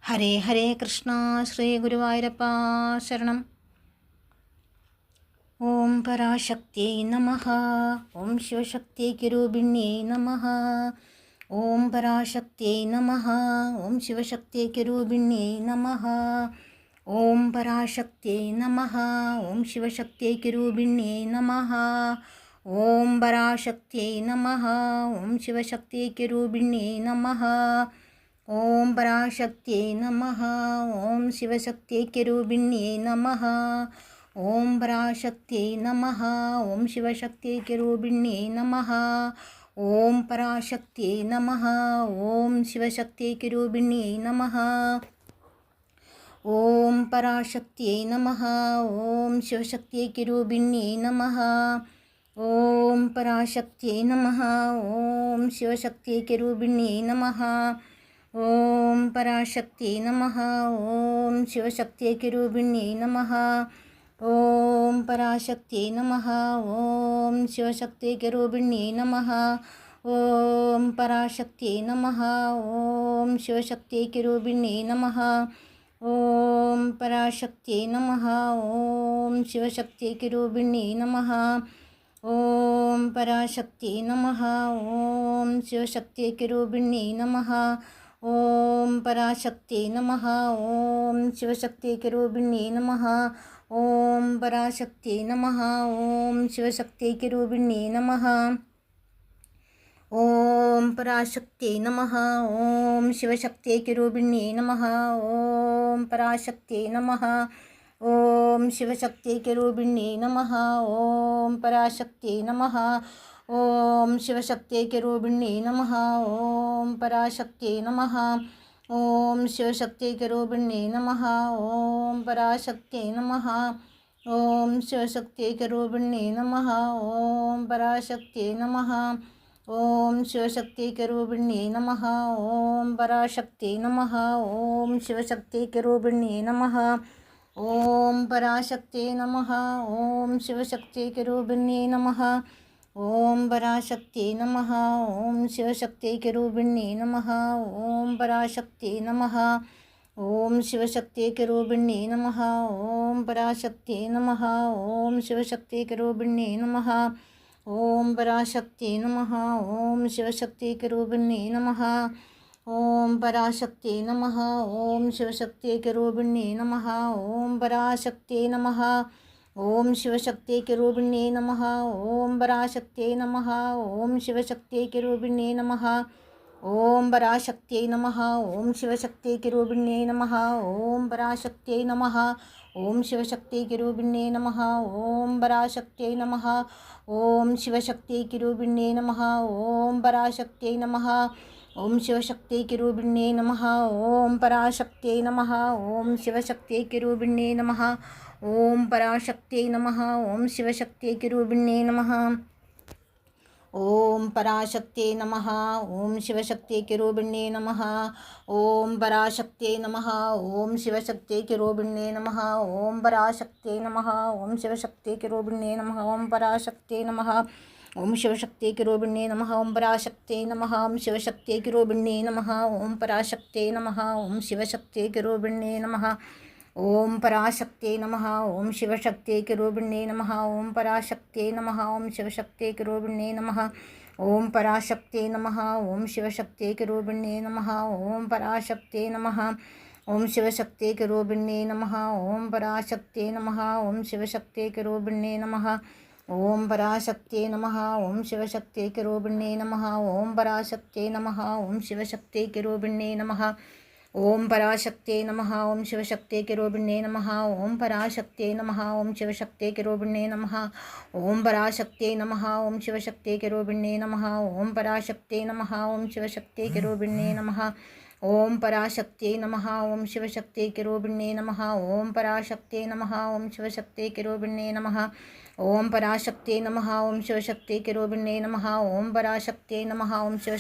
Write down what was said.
ಹರೇ ಹರೇ ಕೃಷ್ಣ. ಶ್ರೀ ಗುರುವಾಯೂರಪ್ಪ ಶರಣಂ. ಓಂ ಪರಾಶಕ್ತಿಯೈ ನಮಃ. ಓಂ ಶಿವಶಕ್ತಿ ಕಿರುಬಿಣ್ಯೈ ನಮಃ. ಓಂ ಪರಾಶಕ್ತಿಯೈ ನಮಃ. ಓಂ ಶಿವಶಕ್ತಿ ಕಿರುಬಿಣ್ಯೈ ನಮಃ. ಓಂ ಪರಾಶಕ್ತಿಯೈ ನಮಃ. ಓಂ ಶಿವಶಕ್ತಿ ಕಿರುಬಿಣ್ಯೈ ನಮಃ. ಓಂ ಪರಾಶಕ್ತಿಯೈ ನಮಃ. ಓಂ ಶಿವಶಕ್ತಿ ಕಿರುಬಿಣ್ಯೈ ನಮಃ. ಓಂ ಪರಾಶಕ್ತಿಯೈ ನಮಃ. ಓಂ ಶಿವಶಕ್ತಿ ಕಿರುಬಿಣ್ಯೈ ನಮಃ. ಓಂ ಪರಾಶಕ್ತಿಯೈ ನಮಃ. ಓಂ ಶಿವಶಕ್ತಿ ಕಿರುಬಿಣ್ಯೈ ನಮಃ. ಓಂ ಪರಾಶಕ್ತಿಯೈ ನಮಃ. ಓಂ ಶಿವಶಕ್ತಿ ಕಿರುಬಿಣ್ಯೈ ನಮಃ. ಓಂ ಪರಾಶಕ್ತಿಯೈ ನಮಃ. ಓಂ ಶಿವಶಕ್ತಿ ಕಿರುಬಿಣ್ಯೈ ನಮಃ. ಓಂ ಪರಾಶಕ್ತಿಯೈ ನಮಃ. ಓಂ ಶಿವಶಕ್ತಿ ಕಿರುಬಿಣ್ಯೈ ನಮಃ. ಓಂ ಪರಾಶಕ್ತಿಯೈ ನಮಃ. ಓಂ ಶಿವಶಕ್ತಿ ಕಿರುಬಿಣ್ಯೈ ನಮಃ. ಓಂ ಪರಾಶಕ್ತಿಯೈ ನಮಃ. ಓಂ ಶಿವಶಕ್ತಿ ಕಿರುಬಿಣ್ಯೈ ನಮಃ. ಓಂ ಪರಾಶಕ್ತಿಯೈ ನಮಃ. ಓಂ ಶಿವಶಕ್ತಿ ಕಿರುಬಿಣ್ಯೈ ನಮಃ. ಓಂ ಪರಾಶಕ್ತಿಯೈ ನಮಃ. ಓಂ ಶಿವಶಕ್ತಿ ಕಿರುಬಿಣ್ಯೈ ನಮಃ. ಓಂ ಪರಾಶಕ್ತಿಯೈ ನಮಃ. ಓಂ ಶಿವಶಕ್ತಿ ಕಿರುಬಿಣ್ಯೈ ನಮಃ. ಓಂ ಪರಾಶಕ್ತಿಯೈ ನಮಃ. ಓಂ ಶಿವಶಕ್ತಿ ಕಿರುಬಿಣ್ಯೈ ನಮಃ. ಓಂ ಪರಾಶಕ್ತಿಯೈ ನಮಃ. ಓಂ ಶಿವಶಕ್ತಿ ಕಿರುಬಿಣ್ಯೈ ನಮಃ. ಓಂ ಪರಾಶಕ್ತಿಯೈ ನಮಃ. ಓಂ ಶಿವಶಕ್ತಿ ಕಿರುಬಿಣ್ಯೈ ನಮಃ. ಓಂ ಪರಾಶಕ್ತಿಯೈ ನಮಃ. ಓಂ ಶಿವಶಕ್ತಿ ಕಿರುಬಿಣ್ಯೈ ನಮಃ. ಓಂ ಪರಾಶಕ್ತಿಯೈ ನಮಃ. ಓಂ ಶಿವಶಕ್ತಿ ಕಿರುಬಿಣ್ಯೈ ನಮಃ. ಓಂ ಪರಾಶಕ್ತಿಯೈ ನಮಃ. ಓಂ ಶಿವಶಕ್ತಿ ಕಿರುಬಿಣ್ಯೈ ನಮಃ. ಓಂ ಪರಾಶಕ್ತಿಯೈ ನಮಃ. ಓಂ ಶಿವಶಕ್ತಿ ಕಿರುಬಿಣ್ಯೈ ನಮಃ. ಓಂ ಪರಾಶಕ್ತಿಯೈ ನಮಃ. ಓಂ ಶಿವಶಕ್ತಿ ಕಿರುಬಿಣ್ಯೈ ನಮಃ. ಓಂ ಪರಾಶಕ್ತಿಯೈ ನಮಃ. ಓಂ ಶಿವಶಕ್ತಿ ಕಿರುಬಿಣ್ಯೈ ನಮಃ. ಓಂ ಪರಾಶಕ್ತಿಯೈ ನಮಃ. ಓಂ ಶಿವಶಕ್ತಿ ಕಿರುಬಿಣ್ಯೈ ನಮಃ. ಓಂ ಪರಾಶಕ್ತಿಯೈ ನಮಃ. ಓಂ ಶಿವಶಕ್ತಿ ಕಿರುಬಿಣ್ಯೈ ನಮಃ. ಓಂ ಪರಾಶಕ್ತಿಯೈ ನಮಃ. ಓಂ ಶಿವಶಕ್ತಿ ಕಿರುಬಿಣ್ಯೈ ನಮಃ. ಓಂ ಪರಾಶಕ್ತಿಯೈ ನಮಃ. ಓಂ ಶಿವಶಕ್ತಿ ಕಿರುಬಿಣ್ಯೈ ನಮಃ. ಓಂ ಪರಾಶಕ್ತಿಯೈ ನಮಃ. ಓಂ ಶಿವಶಕ್ತಿ ಕಿರುಬಿಣ್ಯೈ ನಮಃ. ಓಂ ಪರಾಶಕ್ತಿಯೈ ನಮಃ. ಓಂ ಶಿವಶಕ್ತಿ ಕಿರುಬಿಣ್ಯೈ ನಮಃ. ಓಂ ಪರಾಶಕ್ತಿಯೈ ನಮಃ. ಓಂ ಶಿವಶಕ್ತಿ ಕಿರುಬಿಣ್ಯೈ ನಮಃ. ಓಂ ಪರಾಶಕ್ತಿಯೈ ನಮಃ. ಓಂ ಶಿವಶಕ್ತಿ ಕಿರುಬಿಣ್ಯೈ ನಮಃ. ಓಂ ಪರಾಶಕ್ತಿಯೈ ನಮಃ. ಓಂ ಶಿವಶಕ್ತಿ ಕಿರುಬಿಣ್ಯೈ ನಮಃ. ಓಂ ಪರಾಶಕ್ತಿಯೈ ನಮಃ. ಓಂ ಶಿವಶಕ್ತಿ ಕಿರುಬಿಣ್ಯೈ ನಮಃ. ಓಂ ಪರಾಶಕ್ತಿಯೈ ನಮಃ. ಓಂ ಶಿವಶಕ್ತಿ ಕಿರುಬಿಣ್ಯೈ ನಮಃ. ಓಂ ಪರಾಶಕ್ತಿಯೈ ನಮಃ. ಓಂ ಶಿವಶಕ್ತಿ ಕಿರುಬಿಣ್ಯೈ ನಮಃ. ಓಂ ಪರಾಶಕ್ತಿಯೈ ನಮಃ. ಓಂ ಶಿವಶಕ್ತಿ ಕಿರುಬಿಣ್ಯೈ ನಮಃ. ಓಂ ಪರಾಶಕ್ತಿಯೈ ನಮಃ. ಓಂ ಶಿವಶಕ್ತಿ ಕಿರುಬಿಣ್ಯೈ ನಮಃ. ಓಂ ಪರಾಶಕ್ತಿಯೈ ನಮಃ. ಓಂ ಶಿವಶಕ್ತಿ ಕಿರುಬಿಣ್ಯೈ ನಮಃ. ಓಂ ಪರಾಶಕ್ತಿಯೈ ನಮಃ. ಓಂ ಶಿವಶಕ್ತಿ ಕಿರುಬಿಣ್ಯೈ ನಮಃ. ಓಂ ಪರಾಶಕ್ತಿಯೈ ನಮಃ. ಓಂ ಶಿವಶಕ್ತಿ ಕಿರುಬಿಣ್ಯೈ ನಮಃ. ಓಂ ಪರಾಶಕ್ತಿಯೈ ನಮಃ. ಓಂ ಶಿವಶಕ್ತಿ ಕಿರುಬಿಣ್ಯೈ ನಮಃ. ಓಂ ಪರಾಶಕ್ತಿಯೈ ನಮಃ. ಓಂ ಶಿವಶಕ್ತಿ ಕಿರುಬಿಣ್ಯೈ ನಮಃ. ಓಂ ಪರಾಶಕ್ತಿಯೈ ನಮಃ. ಓಂ ಶಿವಶಕ್ತಿ ಕಿರುಬಿಣ್ಯೈ ನಮಃ. ಓಂ ಪರಾಶಕ್ತಿಯೈ ನಮಃ. ಓಂ ಶಿವಶಕ್ತಿ ಕಿರುಬಿಣ್ಯೈ ನಮಃ. ಓಂ ಪರಾಶಕ್ತಿಯೈ ನಮಃ. ಓಂ ಶಿವಶಕ್ತಿ ಕಿರುಬಿಣ್ಯೈ ನಮಃ. ಓಂ ಪರಾಶಕ್ತಿಯೈ ನಮಃ. ಓಂ ಶಿವಶಕ್ತಿ ಕಿರುಬಿಣ್ಯೈ ನಮಃ. ಓಂ ಪರಾಶಕ್ತಿಯೈ ನಮಃ. ಓಂ ಶಿವಶಕ್ತಿ ಕಿರುಬಿಣ್ಯೈ ನಮಃ. ಓಂ ಪರಾಶಕ್ತಿಯೈ ನಮಃ. ಓಂ ಶಿವಶಕ್ತಿ ಕಿರುಬಿಣ್ಯೈ ನಮಃ. ಓಂ ಪರಾಶಕ್ತಿಯೈ ನಮಃ. ಓಂ ಶಿವಶಕ್ತಿ ಕಿರುಬಿಣ್ಯೈ ನಮಃ. ಓಂ ಪರಾಶಕ್ತಿಯೈ ನಮಃ. ಓಂ ಶಿವಶಕ್ತಿ ಕಿರುಬಿಣ್ಯೈ ನಮಃ. ಓಂ ಪರಾಶಕ್ತಿಯೈ ನಮಃ. ಓಂ ಶಿವಶಕ್ತಿ ಕಿರುಬಿಣ್ಯೈ ನಮಃ. ಓಂ ಪರಾಶಕ್ತಿಯೈ ನಮಃ. ಓಂ ಶಿವಶಕ್ತಿ ಕಿರುಬಿಣ್ಯೈ ನಮಃ. ಓಂ ಪರಾಶಕ್ತಿಯೈ ನಮಃ. ಓಂ ಶಿವಶಕ್ತಿ ಕಿರುಬಿಣ್ಯೈ ನಮಃ. ಓಂ ಪರಾಶಕ್ತಿಯೈ ನಮಃ. ಓಂ ಶಿವಶಕ್ತಿ ಕಿರುಬಿಣ್ಯೈ ನಮಃ. ಓಂ ಪರಾಶಕ್ತಿಯೈ ನಮಃ. ಓಂ ಶಿವಶಕ್ತಿ ಕಿರುಬಿಣ್ಯೈ ನಮಃ. ಓಂ ಪರಾಶಕ್ತಿಯೈ ನಮಃ. ಓಂ ಶಿವಶಕ್ತಿ ಕಿರುಬಿಣ್ಯೈ ನಮಃ. ಓಂ ಪರಾಶಕ್ತಿಯೈ ನಮಃ. ಓಂ ಶಿವಶಕ್ತಿ ಕಿರುಬಿಣ್ಯೈ ನಮಃ. ಓಂ ಪರಾಶಕ್ತಿಯೈ ನಮಃ. ಓಂ ಶಿವಶಕ್ತಿ